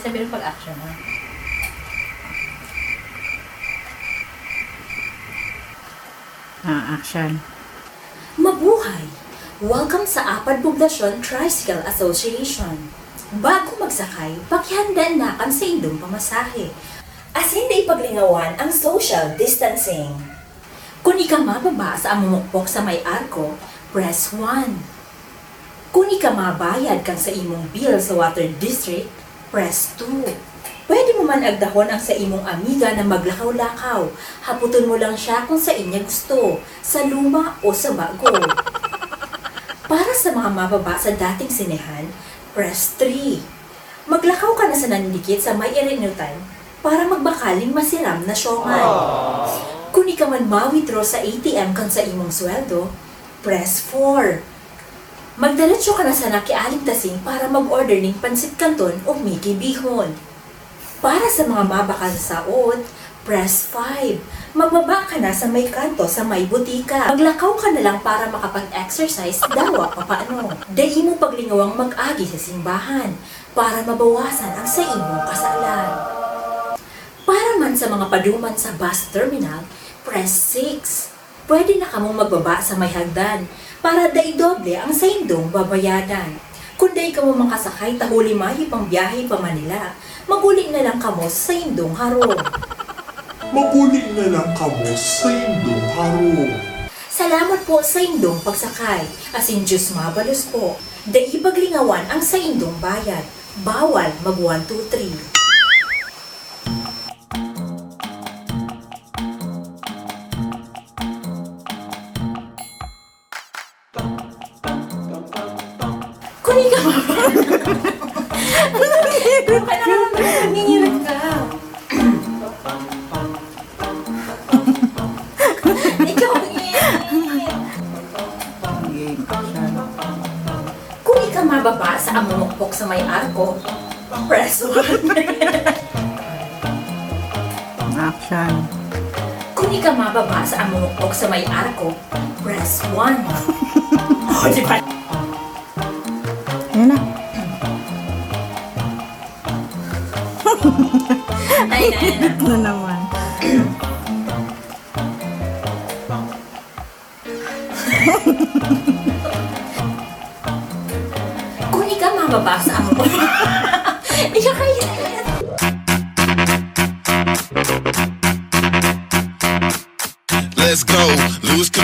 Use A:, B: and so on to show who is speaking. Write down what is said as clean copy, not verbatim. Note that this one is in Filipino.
A: sabihin pag-action mo.
B: Action.
C: Mabuhay! Welcome sa Apad Poblasyon Tricycle Association. Bago magsakay, pakihandaan na kan sa indong pamasahe. Asin na ipaglingawan ang social distancing. Kung ika mababa sa amumukpok sa may arko, press 1. Kung ika mabayad kang sa imong bill sa water district, press 2. Pwede mo man agdahon ang sa imong amiga na maglakaw-lakaw. Haputon mo lang siya kung sa inya gusto, sa luma o sa bago. Para sa mga mababa sa dating sinehan, press 3. Maglakaw ka na sa nandikit sa may irinutan para magbakaling masiram na siomay. Kung ika man ma-withdraw sa ATM kang sa imong sweldo, press 4. Magdiretso ka na sa nakialing tasing para mag-order ng pansit canton o Mickey Bihon. Para sa mga mabakal sa saot, press 5. Magbaba ka na sa may kanto sa may butika. Maglakaw ka na lang para makapag-exercise dawa papaano. Dahil mo paglingawang mag-agi sa simbahan para mabawasan ang sa imong kasalan. Para man sa mga paduman sa bus terminal, press 6. Pwede na kamong magbaba sa may hagdan para daidoble ang sa indong babayadan. Kung dahil ka mo makasakay tahuli mahi pang biyahe pa Manila, maguli na lang kamo sa indong harong.
D: Maguli na lang kamo sa indong harong.
C: Salamat po sa indong pagsakay. Asin Diyos mabalos po. Dahil paglingawan ang sa indong bayad. Bawal mag 1, 2, 3. Kuni ka ba? Nangingirit ka. Ikaw
B: Game action.
C: Kung ika mababa sa amumukpok sa may arko, press 1.
B: Action.
C: Kung ika mababa sa amumukpok sa may arko, press 1. Oh, di ba?
B: Ayun na.
C: Ay, na.
B: Ano naman?
C: Kung ika mababa sa amumukpok, ika kaya.
E: Let's go, lose control.